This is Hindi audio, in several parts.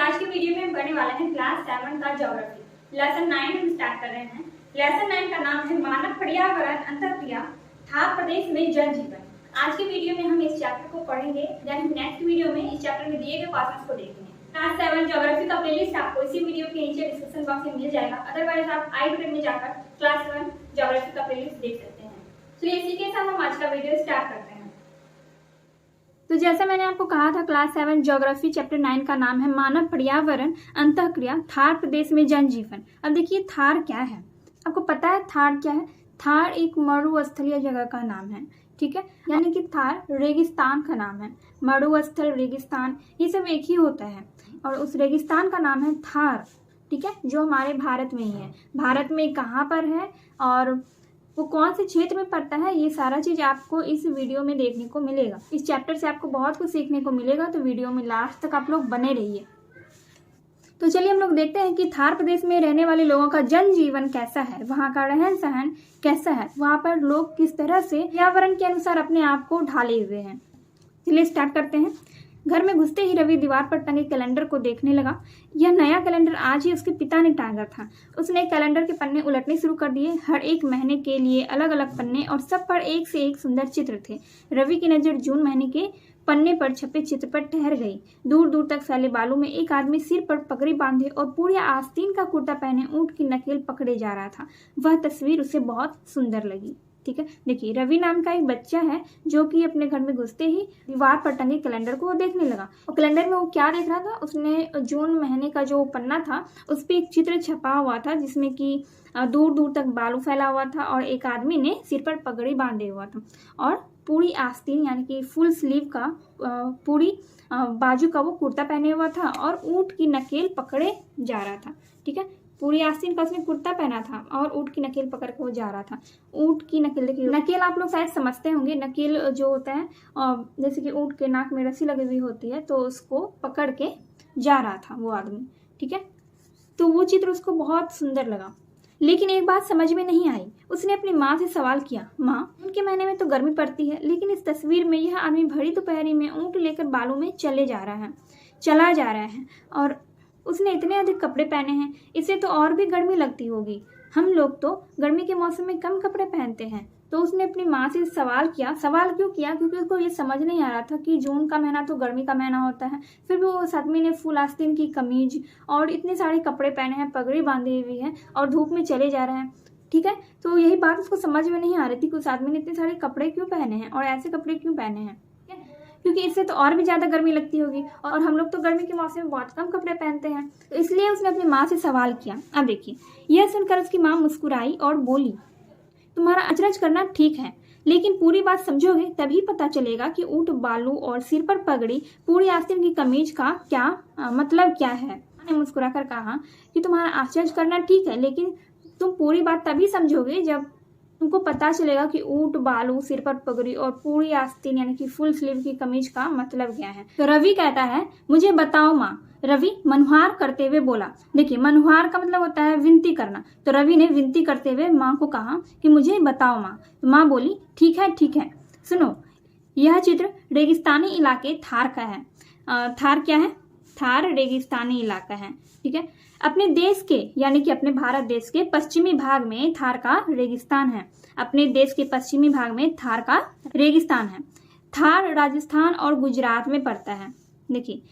आज की वीडियो में हम पढ़ने वाले हैं क्लास 7 का ज्योग्राफी लेसन 9 हम स्टार्ट कर रहे हैं। लेसन 9 का नाम है मानव पर्यावरण अंतःक्रिया थार प्रदेश में जल जीवन। आज की वीडियो में हम इस चैप्टर को पढ़ेंगे, देन नेक्स्ट वीडियो में इस चैप्टर में दिए गए क्वेश्चंस को देखेंगे। क्लास 7 ज्योग्राफी का प्लेलिस्ट आपको इसी वीडियो के नीचे डिस्क्रिप्शन बॉक्स में मिल जाएगा, अदरवाइज आप आई बटन में जाकर क्लास 7 ज्योग्राफी का प्लेलिस्ट देख सकते हैं। चलिए इसी के साथ हम आज का वीडियो स्टार्ट करते हैं। तो जैसा मैंने आपको कहा था, क्लास 7 ज्योग्राफी चैप्टर 9 का नाम है मानव पर्यावरण अंतःक्रिया थार प्रदेश में जनजीवन। अब देखिए थार क्या है, आपको पता है थार क्या है? थार एक मरुस्थलीय जगह का नाम है, ठीक है। यानी कि थार रेगिस्तान का नाम है। मरुस्थल, रेगिस्तान ये सब एक ही होता है और उस रेगिस्तान का नाम है थार, ठीक है, जो हमारे भारत में ही है। भारत में कहाँ पर है और वो कौन से क्षेत्र में पड़ता है, ये सारा चीज आपको इस वीडियो में देखने को मिलेगा। इस चैप्टर से आपको बहुत कुछ सीखने को मिलेगा, तो वीडियो में लास्ट तक आप लोग बने रहिए। तो चलिए हम लोग देखते हैं कि थार प्रदेश में रहने वाले लोगों का जनजीवन कैसा है, वहाँ का रहन सहन कैसा है, वहाँ पर लोग किस तरह से पर्यावरण के अनुसार अपने आप को ढाले हुए हैं। चलिए स्टार्ट करते हैं। घर में घुसते ही रवि दीवार पर टंगे कैलेंडर को देखने लगा। यह नया कैलेंडर आज ही उसके पिता ने टांगा था। उसने कैलेंडर के पन्ने उलटने शुरू कर दिए। हर एक महीने के लिए अलग अलग पन्ने और सब पर एक से एक सुंदर चित्र थे। रवि की नजर जून महीने के पन्ने पर छपे चित्र पर ठहर गई। दूर दूर तक फैले बालों में एक आदमी सिर पर पगड़ी बांधे और पूरी आस्तीन का कुर्ता पहने ऊंट की नकेल पकड़े जा रहा था। वह तस्वीर उसे बहुत सुंदर लगी, ठीक है। देखिए रवि नाम का एक बच्चा है जो कि अपने घर में घुसते ही दीवार पर टंगे कैलेंडर को वो देखने लगा। और कैलेंडर में वो क्या देख रहा था, उसने जून महीने का जो पन्ना था उस पर एक चित्र छपा हुआ था जिसमें कि दूर दूर तक बालू फैला हुआ था और एक आदमी ने सिर पर पगड़ी बांधे हुआ था और पूरी आस्तीन यानी कि फुल स्लीव का पूरी बाजू का वो कुर्ता पहने हुआ था और ऊंट की नकेल पकड़े जा रहा था, ठीक है। पूरी आस्तीन का उसने कुर्ता पहना था और ऊंट की नकेल पकड़ के वो जा रहा था। ऊंट की नकेल, देखिए नकेल आप लोग शायद समझते होंगे। नकेल जो होता है जैसे कि ऊंट के नाक में रस्सी लगी हुई होती है, तो उसको पकड़ के जा रहा था वो आदमी, ठीक है। तो वो चित्र उसको बहुत सुंदर लगा, लेकिन एक बात समझ में नहीं आई। उसने अपनी माँ से सवाल किया, माँ उनके महीने में तो गर्मी पड़ती है, लेकिन इस तस्वीर में यह आदमी भरी दोपहरी में ऊंट लेकर बालू में चला जा रहा है और उसने इतने अधिक कपड़े पहने हैं, इसे तो और भी गर्मी लगती होगी। हम लोग तो गर्मी के मौसम में कम कपड़े पहनते हैं। तो उसने अपनी माँ से सवाल किया। सवाल क्यों किया? क्योंकि उसको ये समझ नहीं आ रहा था कि जून का महीना तो गर्मी का महीना होता है। फिर भी उस आदमी ने फुल आस्तीन की कमीज और इतने सारे कपड़े पहने हैं, पगड़ी बांधी हुई है और धूप में चले जा रहे हैं, ठीक है। तो यही बात उसको समझ में नहीं आ रही थी कि उस आदमी ने इतने सारे कपड़े क्यों पहने हैं और ऐसे कपड़े क्यों पहने हैं, क्योंकि इससे तो और भी ज्यादा गर्मी लगती होगी और हम लोग तो गर्मी के मौसम में बहुत कम कपड़े पहनते हैं। तो इसलिए उसने अपनी माँ से सवाल किया। अब देखिए यह सुनकर उसकी माँ मुस्कुराई और बोली, तुम्हारा अचरज करना ठीक है, लेकिन पूरी बात समझोगे तभी पता चलेगा कि ऊंट बालू और सिर पर पगड़ी पूरी आस्तीन की कमीज का क्या मतलब क्या है। मैंने मुस्कुराकर कहा कि तुम्हारा आश्चर्य करना ठीक है, लेकिन तुम पूरी बात तभी समझोगे जब तुमको पता चलेगा कि ऊंट बालू, सिर पर पगड़ी और पूरी आस्तीन यानी कि फुल स्लीव की कमीज का मतलब क्या है। तो रवि कहता है, मुझे बताओ माँ। रवि मनुहार करते हुए बोला। देखिए मनुहार का मतलब होता है विनती करना। तो रवि ने विनती करते हुए माँ को कहा कि मुझे बताओ माँ। तो माँ बोली, ठीक है, सुनो, यह चित्र रेगिस्तानी इलाके थार का है। थार क्या है? थार रेगिस्तानी इलाका है, ठीक है। अपने देश के यानी कि अपने भारत देश के पश्चिमी भाग में थार का रेगिस्तान है। अपने देश के पश्चिमी भाग में थार का रेगिस्तान है। थार राजस्थान और गुजरात में पड़ता है। देखिए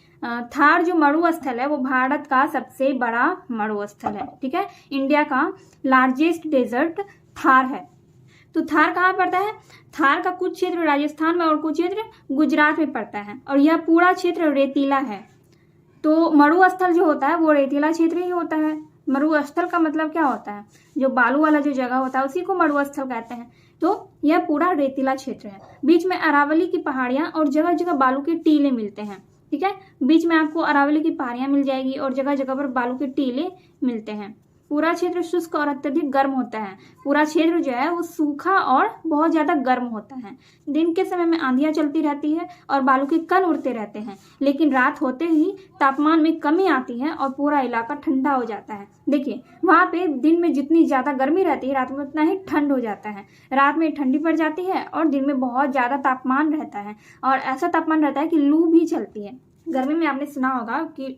थार जो मरुस्थल है वो भारत का सबसे बड़ा मरुस्थल है, ठीक है। इंडिया का लार्जेस्ट डेजर्ट थार है। तो थार कहाँ पड़ता है? थार का कुछ क्षेत्र राजस्थान में और कुछ क्षेत्र गुजरात में पड़ता है और यह पूरा क्षेत्र रेतीला है। तो मरुस्थल जो होता है वो रेतीला क्षेत्र ही होता है। मरुस्थल का मतलब क्या होता है? जो बालू वाला जो जगह होता है उसी को मरुस्थल कहते हैं। तो यह पूरा रेतीला क्षेत्र है। बीच में अरावली की पहाड़ियां और जगह जगह बालू के टीले मिलते हैं, ठीक है। बीच में आपको अरावली की पहाड़ियां मिल जाएगी और जगह जगह पर बालू के टीले मिलते हैं। पूरा क्षेत्र शुष्क और अत्यधिक गर्म होता है। पूरा क्षेत्र जो है वो सूखा और बहुत ज्यादा गर्म होता है। दिन के समय में आंधियां चलती रहती है और बालू के कण उड़ते रहते हैं, लेकिन रात होते ही तापमान में कमी आती है और पूरा इलाका ठंडा हो जाता है। देखिए वहां पे दिन में जितनी ज्यादा गर्मी रहती है, रात में उतना ही ठंड हो जाता है। रात में ठंडी पड़ जाती है और दिन में बहुत ज्यादा तापमान रहता है और ऐसा तापमान रहता है कि लू भी चलती है। गर्मी में आपने सुना होगा कि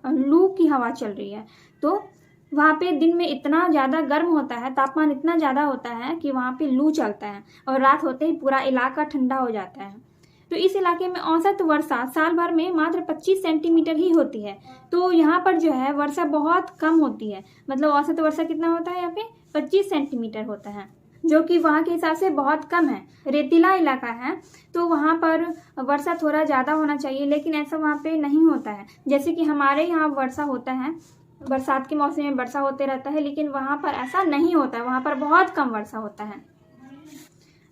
लू की हवा चल रही है। तो वहाँ पे दिन में इतना ज़्यादा गर्म होता है, तापमान इतना ज़्यादा होता है कि वहाँ पे लू चलता है और रात होते ही पूरा इलाका ठंडा हो जाता है। तो इस इलाके में औसत वर्षा साल भर में मात्र 25 सेंटीमीटर ही होती है। तो यहाँ पर जो है वर्षा बहुत कम होती है, मतलब औसत वर्षा कितना होता है यहाँ पे 25 सेंटीमीटर होता है, जो कि वहाँ के हिसाब से बहुत कम है। रेतीला इलाका है तो वहाँ पर वर्षा थोड़ा ज़्यादा होना चाहिए, लेकिन ऐसा वहाँ पे नहीं होता है। जैसे कि हमारे यहाँ वर्षा होता है, बरसात के मौसम में वर्षा होते रहता है, लेकिन वहाँ पर ऐसा नहीं होता है, वहाँ पर बहुत कम वर्षा होता है।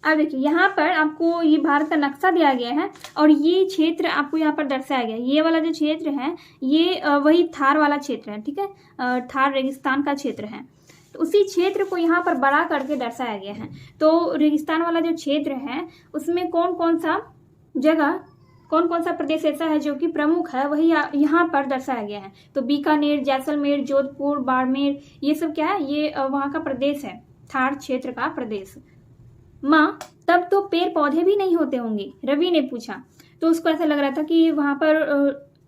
अब देखिए यहाँ पर आपको ये भारत का नक्शा दिया गया है और ये क्षेत्र आपको यहाँ पर दर्शाया गया है। ये वाला जो क्षेत्र है ये वही थार वाला क्षेत्र है, ठीक है, थार रेगिस्तान का क्षेत्र है। तो उसी क्षेत्र को यहाँ पर बड़ा करके दर्शाया गया है। तो रेगिस्तान वाला जो क्षेत्र है उसमें कौन कौन सा जगह, कौन कौन सा प्रदेश ऐसा है जो कि प्रमुख है, वही यहाँ पर दर्शाया गया है। तो बीकानेर, जैसलमेर, जोधपुर, बाड़मेर, ये सब क्या है, ये वहाँ का प्रदेश है, थार क्षेत्र का प्रदेश। माँ, तब तो पेड़ पौधे भी नहीं होते होंगे, रवि ने पूछा। तो उसको ऐसा लग रहा था कि वहाँ पर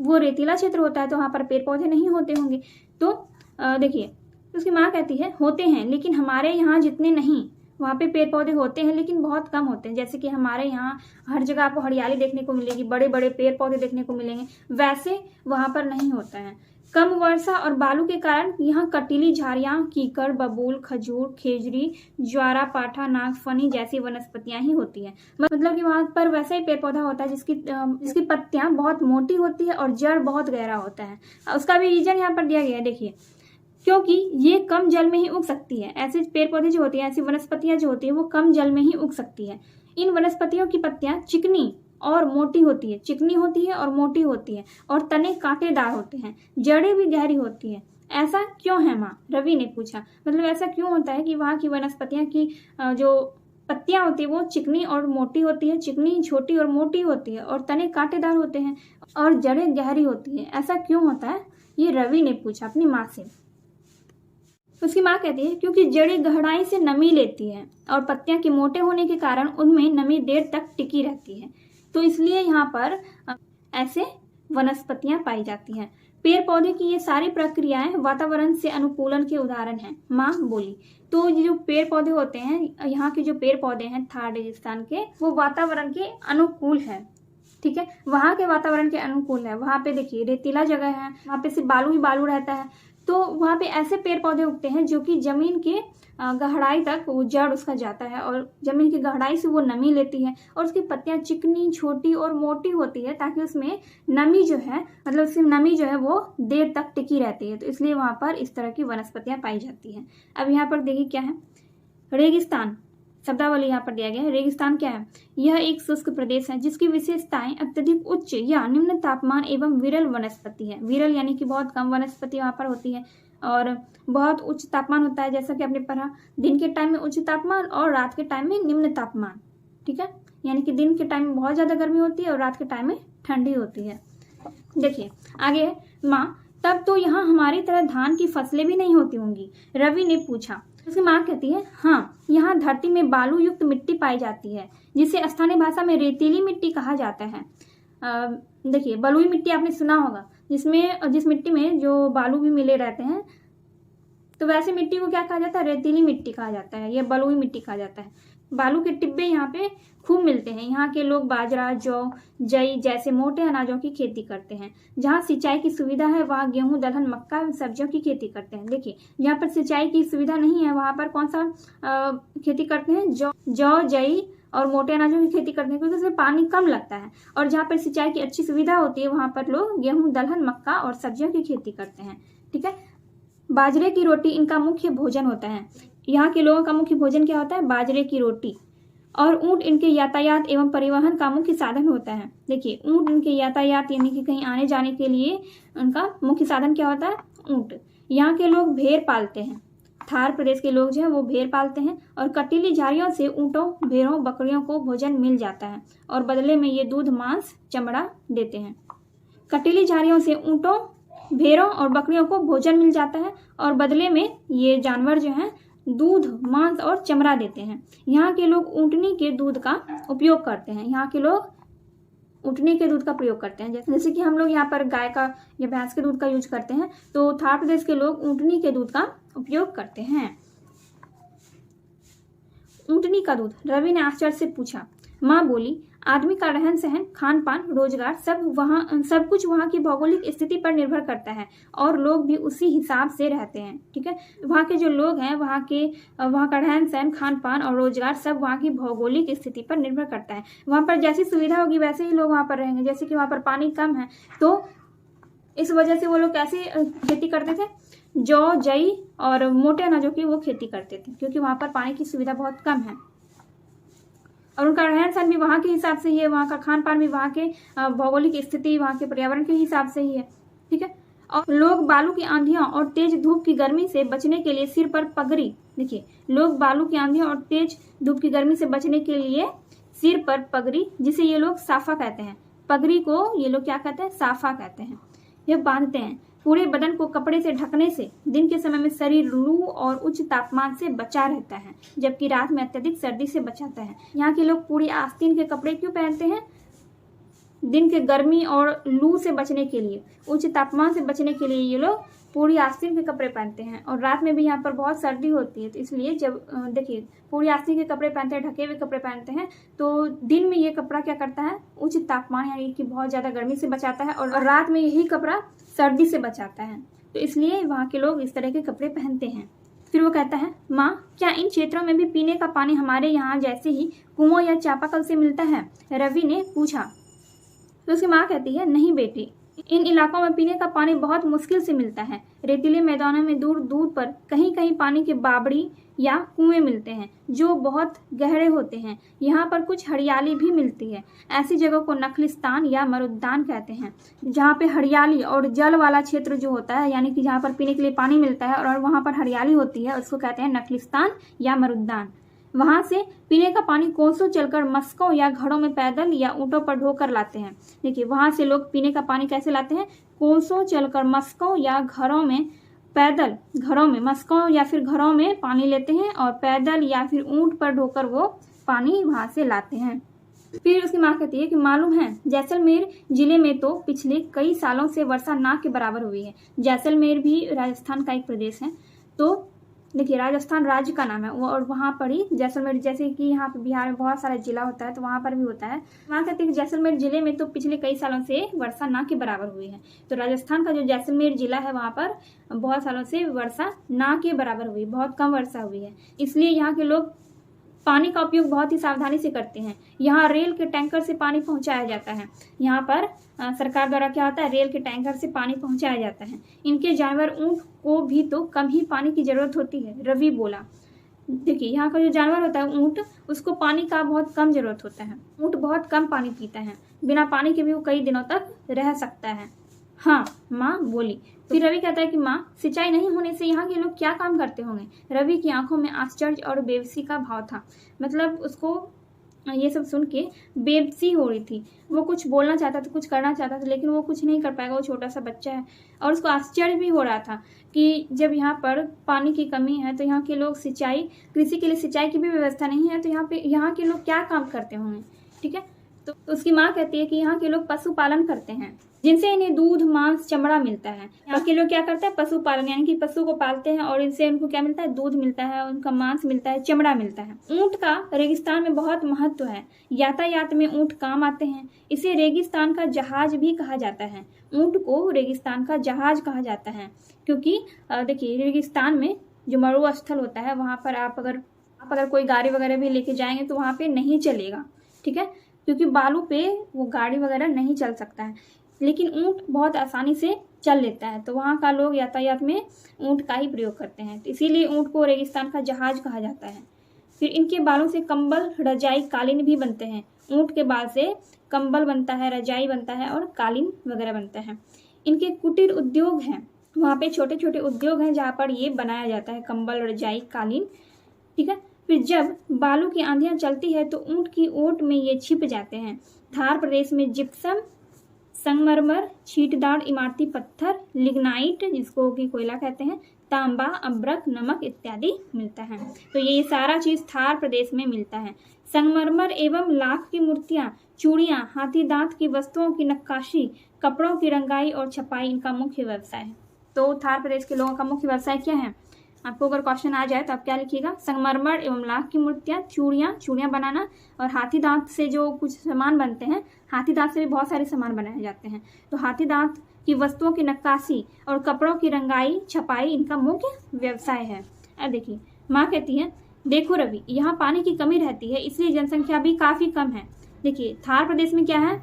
वो रेतीला क्षेत्र होता है तो वहाँ पर पेड़ पौधे नहीं होते होंगे। तो देखिए उसकी माँ कहती है होते हैं, लेकिन हमारे यहाँ जितने नहीं। वहाँ पे पेड़ पौधे होते हैं लेकिन बहुत कम होते हैं। जैसे कि हमारे यहाँ हर जगह आपको हरियाली देखने को मिलेगी, बड़े बड़े पेड़ पौधे देखने को मिलेंगे, वैसे वहाँ पर नहीं होता है। कम वर्षा और बालू के कारण यहाँ कटीली झाड़ियाँ, कीकर, बबूल, खजूर, खेजड़ी, ज्वारा, पाठा, नागफनी जैसी वनस्पतियां ही होती हैं। मतलब कि वहाँ पर वैसा ही पेड़ पौधा होता है जिसकी पत्तियां बहुत मोटी होती है और जड़ बहुत गहरा होता है। उसका भी रीजन यहाँ पर दिया गया है, देखिए, क्योंकि ये कम जल में ही उग सकती है। ऐसे पेड़ पौधे जो होते हैं, ऐसी वनस्पतियां जो होती है वो कम जल में ही उग सकती है। इन वनस्पतियों की पत्तियां चिकनी और मोटी होती है, चिकनी होती है और मोटी होती है, और तने कांटेदार होते हैं, जड़ें भी गहरी होती है। ऐसा क्यों है माँ, रवि ने पूछा। मतलब ऐसा क्यों होता है कि वहाँ की वनस्पतियां की जो पत्तियां होती है वो चिकनी और मोटी होती है, चिकनी, छोटी और मोटी होती है, और तने कांटेदार होते हैं और जड़ें गहरी होती है। ऐसा क्यों होता है, ये रवि ने पूछा अपनी माँ से। उसकी माँ कहती है क्योंकि जड़ें गहराई से नमी लेती है और पत्तियां के मोटे होने के कारण उनमें नमी देर तक टिकी रहती है, तो इसलिए यहाँ पर ऐसे वनस्पतियां पाई जाती हैं। पेड़ पौधे की ये सारी प्रक्रियाएं वातावरण से अनुकूलन के उदाहरण हैं, माँ बोली। तो ये जो पेड़ पौधे होते हैं, यहाँ के जो पेड़ पौधे हैं थार रेगिस्तान के, वो वातावरण के अनुकूल है, ठीक है, वहाँ के वातावरण के अनुकूल है। वहाँ पे देखिए रेतीला जगह है, वहाँ पे सिर्फ बालू ही बालू रहता है, तो वहाँ पे ऐसे पेड़ पौधे उगते हैं जो कि जमीन के गहराई तक वो जड़ उसका जाता है और जमीन की गहराई से वो नमी लेती है, और उसकी पत्तियां चिकनी, छोटी और मोटी होती है ताकि उसमें नमी जो है, मतलब उसकी नमी जो है वो देर तक टिकी रहती है। तो इसलिए वहाँ पर इस तरह की वनस्पतियां पाई जाती हैं। अब यहाँ पर देखिए क्या है, रेगिस्तान शब्दावली यहाँ पर दिया गया है। रेगिस्तान क्या है, यह एक शुष्क प्रदेश है जिसकी विशेषताएं अत्यधिक उच्च या निम्न तापमान एवं विरल वनस्पति है। विरल यानी कि बहुत कम वनस्पति वहाँ पर होती है, और बहुत उच्च तापमान होता है, जैसा कि आपने पढ़ा, दिन के टाइम में उच्च तापमान और रात के टाइम में निम्न तापमान, ठीक है, यानी कि दिन के टाइम में बहुत ज्यादा गर्मी होती है और रात के टाइम में ठंडी होती है। देखिए आगे, माँ, तब तो यहाँ हमारी तरह धान की फसलें भी नहीं होती होंगी, रवि ने पूछा। उसकी माँ कहती है हाँ, यहाँ धरती में बालू युक्त मिट्टी पाई जाती है जिसे स्थानीय भाषा में रेतीली मिट्टी कहा जाता है। देखिए बलुई मिट्टी आपने सुना होगा, जिस मिट्टी में जो बालू भी मिले रहते हैं, तो वैसे मिट्टी को क्या कहा जाता है, रेतीली मिट्टी कहा जाता है, यह बलुई मिट्टी कहा जाता है। बालू के टिब्बे यहाँ पे खूब मिलते हैं। यहाँ के लोग बाजरा, जौ, जई जैसे मोटे अनाजों की खेती करते हैं। जहाँ सिंचाई की सुविधा है वहाँ गेहूं, दलहन, मक्का, सब्जियों की खेती करते हैं। देखिए जहाँ पर सिंचाई की सुविधा नहीं है वहाँ पर कौन सा खेती करते हैं, जौ, जई और मोटे अनाजों की खेती करते हैं, क्योंकि उसमें पानी कम लगता है। और जहाँ पर सिंचाई की अच्छी सुविधा होती है वहाँ पर लोग गेहूं, दलहन, मक्का और सब्जियों की खेती करते हैं, ठीक है। बाजरे की रोटी इनका मुख्य भोजन होता है। यहाँ के लोगों का मुख्य भोजन क्या होता है, बाजरे की रोटी। और ऊंट इनके यातायात एवं परिवहन का मुख्य साधन होता है। देखिए ऊंट इनके यातायात यानी कि कहीं आने जाने के लिए उनका मुख्य साधन क्या होता है, ऊंट। यहाँ के लोग भेड़ पालते हैं, थार प्रदेश के लोग जो है वो भेड़ पालते हैं, और कटीली झाड़ियों से ऊँटों, भेड़ों, बकरियों को भोजन मिल जाता है और बदले में ये दूध, मांस, चमड़ा देते हैं। कटीली झाड़ियों से ऊँटों, भेड़ों और बकरियों को भोजन मिल जाता है और बदले में ये जानवर जो हैं दूध, मांस और चमड़ा देते हैं। यहाँ के लोग ऊँटनी के दूध का उपयोग करते हैं। यहाँ के लोग ऊँटनी के दूध का प्रयोग करते हैं। जैसे कि हम लोग यहाँ पर गाय का या भैंस के दूध का यूज करते हैं, तो थार प्रदेश के लोग ऊँटनी के दूध का उपयोग करते हैं। ऊँटनी का दूध, रवि ने आश्चर्य से पूछा। माँ बोली, आदमी का रहन सहन, खान पान, रोजगार सब कुछ वहाँ की भौगोलिक स्थिति पर निर्भर करता है और लोग भी उसी हिसाब से रहते हैं। ठीक है, वहाँ के जो लोग हैं वहाँ का रहन सहन, खान पान और रोजगार सब वहाँ की भौगोलिक स्थिति पर निर्भर करता है। वहाँ पर जैसी सुविधा होगी वैसे ही लोग वहाँ पर रहेंगे। जैसे कि वहाँ पर पानी कम है तो इस वजह से वो लोग कैसे खेती करते थे, जौ, जई और मोटे अनाजों की वो खेती करते थे, क्योंकि वहाँ पर पानी की सुविधा बहुत कम है और उनका रहन सहन भी वहाँ के हिसाब से ही है, वहाँ का खान पान भी वहाँ के भौगोलिक स्थिति, वहाँ के पर्यावरण के हिसाब से ही है। ठीक है, और लोग बालू की आंधियों और तेज धूप की गर्मी से बचने के लिए सिर पर पगड़ी, देखिए लोग बालू की आंधियों और तेज धूप की गर्मी से बचने के लिए सिर पर पगड़ी, जिसे ये लोग साफा कहते हैं, पगड़ी को ये लोग क्या कहते हैं, साफा कहते हैं, ये बांधते हैं। पूरे बदन को कपड़े से ढकने से दिन के समय में शरीर लू और उच्च तापमान से बचा रहता है, जबकि रात में अत्यधिक सर्दी से बचाता है। यहाँ के लोग पूरी आस्तीन के कपड़े क्यों पहनते हैं? दिन के गर्मी और लू से बचने के लिए, उच्च तापमान से बचने के लिए ये लोग पूरी आस्तीन के कपड़े पहनते हैं। और रात में भी यहाँ पर बहुत सर्दी होती है, तो इसलिए जब देखिए पूरी आस्तीन के कपड़े पहनते हैं, ढके हुए कपड़े पहनते हैं, तो दिन में ये कपड़ा क्या करता है, उच्च तापमान यानी कि बहुत ज़्यादा गर्मी से बचाता है, और रात में यही कपड़ा सर्दी से बचाता है। तो इसलिए वहाँ के लोग इस तरह के कपड़े पहनते हैं। फिर वो कहता है, माँ क्या इन क्षेत्रों में भी पीने का पानी हमारे यहाँ जैसे ही कुओं या चापाकल से मिलता है? रवि ने पूछा। तो उसकी माँ कहती है, नहीं बेटी, इन इलाकों में पीने का पानी बहुत मुश्किल से मिलता है। रेतीले मैदानों में दूर दूर पर कहीं कहीं पानी के बावड़ी या कुएं मिलते हैं जो बहुत गहरे होते हैं। यहाँ पर कुछ हरियाली भी मिलती है। ऐसी जगह को नखलिस्तान या मरुद्दान कहते हैं, जहाँ पे हरियाली और जल वाला क्षेत्र जो होता है, यानी कि जहाँ पर पीने के लिए पानी मिलता है और वहाँ पर हरियाली होती है, उसको कहते हैं नखलिस्तान या मरुद्दान। वहां से पीने का पानी कोसों चलकर मस्कों या घड़ों में पैदल या ऊँटों पर ढोकर लाते हैं। देखिए वहां से लोग पीने का पानी कैसे लाते हैं, कोसों चलकर मस्कों या घरों में पैदल, घरों में मस्कों या फिर घरों में पानी लेते हैं और पैदल या फिर ऊँट पर ढोकर वो पानी वहां से लाते हैं। फिर उसकी माँ कहती है कि मालूम है जैसलमेर जिले में तो पिछले कई सालों से वर्षा ना के बराबर हुई है। जैसलमेर भी राजस्थान का एक प्रदेश है। तो देखिए राजस्थान राज्य का नाम है वो, और वहाँ पर ही जैसलमेर, जैसे कि यहाँ पे बिहार में बहुत सारा जिला होता है तो वहाँ पर भी होता है। वहाँ कहते हैं कि जैसलमेर जिले में तो पिछले कई सालों से वर्षा ना के बराबर हुई है। तो राजस्थान का जो जैसलमेर जिला है वहाँ पर बहुत सालों से वर्षा ना के बराबर हुई, बहुत कम वर्षा हुई है। इसलिए यहाँ के लोग पानी का उपयोग बहुत ही सावधानी से करते हैं। यहाँ रेल के टैंकर से पानी पहुँचाया जाता है। यहाँ पर सरकार द्वारा क्या होता है, रेल के टैंकर से पानी पहुँचाया जाता है। इनके जानवर ऊँट को भी तो कम ही पानी की जरूरत होती है, रवि बोला। देखिए यहाँ का जो जानवर होता है ऊँट, उसको पानी का बहुत कम जरूरत होता है। ऊँट बहुत कम पानी पीता है, बिना पानी के भी वो कई दिनों तक रह सकता है। हाँ माँ बोली। फिर रवि कहता है कि माँ सिंचाई नहीं होने से यहाँ के लोग क्या काम करते होंगे? रवि की आंखों में आश्चर्य और बेबसी का भाव था। मतलब उसको ये सब सुन के बेबसी हो रही थी। वो कुछ बोलना चाहता था, कुछ करना चाहता था, लेकिन वो कुछ नहीं कर पाएगा, वो छोटा सा बच्चा है। और उसको आश्चर्य भी हो रहा था कि जब यहाँ पर पानी की कमी है तो यहाँ के लोग कृषि के लिए सिंचाई की भी व्यवस्था नहीं है, तो यहाँ के लोग क्या काम करते होंगे। ठीक है, तो उसकी माँ कहती है कि यहाँ के लोग पशुपालन करते हैं, जिनसे इन्हें दूध, मांस, चमड़ा मिलता है। यहाँ के लोग क्या करते हैं, पशुपालन, यानी कि पशु को पालते हैं और इनसे उनको क्या मिलता है, दूध मिलता है, उनका मांस मिलता है, चमड़ा मिलता है। ऊँट का रेगिस्तान में बहुत महत्व है। यातायात में ऊँट काम आते हैं। इसे रेगिस्तान का जहाज भी कहा जाता है। ऊँट को रेगिस्तान का जहाज कहा जाता है क्योंकि देखिए रेगिस्तान में जो मरुस्थल होता है वहाँ पर आप अगर कोई गाड़ी वगैरह भी लेके जाएंगे तो वहाँ पे नहीं चलेगा। ठीक है, क्योंकि बालू पे वो गाड़ी वगैरह नहीं चल सकता है, लेकिन ऊँट बहुत आसानी से चल लेता है। तो वहाँ का लोग यातायात में ऊँट का ही प्रयोग करते हैं, तो इसीलिए ऊँट को रेगिस्तान का जहाज कहा जाता है। फिर इनके बालों से कंबल, रजाई, कालीन भी बनते हैं। ऊँट के बाल से कंबल बनता है, रजाई बनता है और कालीन वगैरह बनता है। इनके कुटीर उद्योग हैं, वहाँ पे छोटे छोटे उद्योग हैं जहाँ पर ये बनाया जाता है, कंबल, रजाई, कालीन। ठीक है, फिर जब बालू की आंधियाँ चलती है तो ऊँट की ओट में ये छिप जाते हैं। थार प्रदेश में जिप्सम, संगमरमर, छींटदार इमारती पत्थर, लिग्नाइट जिसको कि कोयला कहते हैं, तांबा, अब्रक, नमक इत्यादि मिलता है। तो ये सारा चीज़ थार प्रदेश में मिलता है। संगमरमर एवं लाख की मूर्तियां, चूड़ियां, हाथी दांत की वस्तुओं की नक्काशी, कपड़ों की रंगाई और छपाई इनका मुख्य व्यवसाय है। तो थार प्रदेश के लोगों का मुख्य व्यवसाय क्या है? आपको अगर क्वेश्चन आ जाए तो आप क्या लिखिएगा? संगमरमर एवं लाख की मूर्तियां, चूड़ियां बनाना और हाथी दांत से जो कुछ सामान बनते हैं, हाथी दांत से भी बहुत सारे सामान बनाए जाते हैं, तो हाथी दांत की वस्तुओं की नक्काशी और कपड़ों की रंगाई छपाई इनका मुख्य व्यवसाय है। अब देखिए, माँ कहती है देखो रवि, यहाँ पानी की कमी रहती है इसलिए जनसंख्या भी काफी कम है। देखिए, थार प्रदेश में क्या है?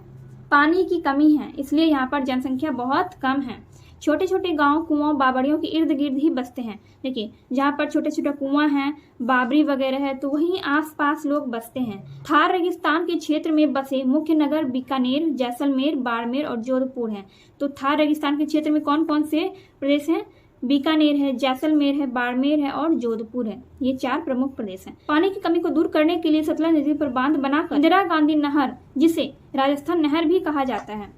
पानी की कमी है, इसलिए यहाँ पर जनसंख्या बहुत कम है। छोटे छोटे गांव कुआं बावड़ियों के इर्द गिर्द ही बसते हैं। देखिए, जहाँ पर छोटे छोटे कुआं हैं, बाबरी वगैरह है, तो वहीं आसपास लोग बसते हैं। थार रेगिस्तान के क्षेत्र में बसे मुख्य नगर बीकानेर, जैसलमेर, बाड़मेर और जोधपुर हैं। तो थार रेगिस्तान के क्षेत्र में कौन कौन से प्रदेश हैं? बीकानेर है, जैसलमेर है, बाड़मेर है और जोधपुर है। ये 4 प्रमुख प्रदेश हैं। पानी की कमी को दूर करने के लिए सतलज नदी पर बांध बनाकर इंदिरा गांधी नहर, जिसे राजस्थान नहर भी कहा जाता है,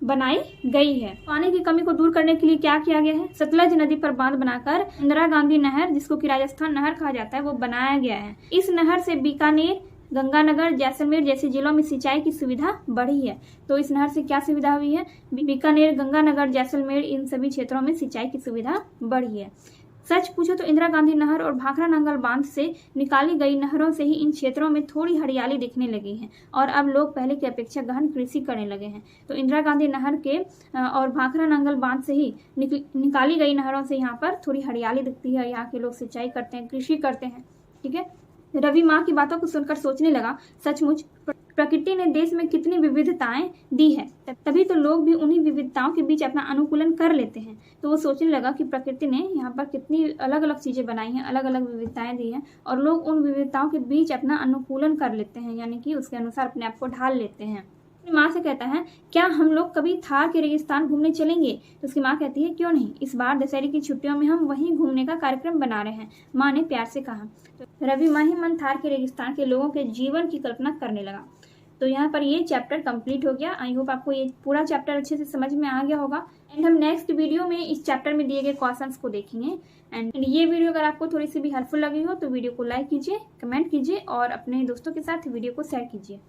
बनाई गई है। पानी की कमी को दूर करने के लिए क्या किया गया है? सतलज नदी पर बांध बनाकर इंदिरा गांधी नहर, जिसको कि राजस्थान नहर कहा जाता है, वो बनाया गया है। इस नहर से बीकानेर, गंगानगर, जैसलमेर जैसे जिलों में सिंचाई की सुविधा बढ़ी है। तो इस नहर से क्या सुविधा हुई है? बीकानेर, गंगानगर, जैसलमेर इन सभी क्षेत्रों में सिंचाई की सुविधा बढ़ी है। सच पूछो तो इंदिरा गांधी नहर और भाखड़ा नांगल बांध से निकाली गई नहरों से ही इन क्षेत्रों में थोड़ी हरियाली दिखने लगी है और अब लोग पहले की अपेक्षा गहन कृषि करने लगे हैं। तो इंदिरा गांधी नहर के और भाखड़ा नांगल बांध से ही निकाली गई नहरों से यहाँ पर थोड़ी हरियाली दिखती है। यहाँ के लोग सिंचाई करते हैं, कृषि करते हैं। ठीक है। रवि माँ की बातों को सुनकर सोचने लगा, सचमुच प्रकृति ने देश में कितनी विविधताएं दी है, तभी तो लोग भी उन्हीं विविधताओं के बीच अपना अनुकूलन कर लेते हैं। तो वो सोचने लगा कि प्रकृति ने यहाँ पर कितनी अलग अलग चीजें बनाई हैं, अलग अलग विविधताएं दी हैं और लोग उन विविधताओं के बीच अपना अनुकूलन कर लेते हैं, यानी कि उसके अनुसार अपने आप को ढाल लेते हैं। अपनी माँ से कहता है, क्या हम लोग कभी थार के रेगिस्तान घूमने चलेंगे? तो उसकी माँ कहती है, क्यों नहीं, इस बार दशहरे की छुट्टियों में हम वहीं घूमने का कार्यक्रम बना रहे हैं, माँ ने प्यार से कहा। तो रवि माँ ही मन थार के रेगिस्तान के लोगों के जीवन की कल्पना करने लगा। तो यहाँ पर ये चैप्टर कंप्लीट हो गया। आई होप आपको ये पूरा चैप्टर अच्छे से समझ में आ गया होगा। एंड हम नेक्स्ट वीडियो में इस चैप्टर में दिए गए क्वेश्चंस को देखेंगे। एंड ये वीडियो अगर आपको थोड़ी सी भी हेल्पफुल लगी हो तो वीडियो को लाइक कीजिए, कमेंट कीजिए और अपने दोस्तों के साथ वीडियो को शेयर कीजिए।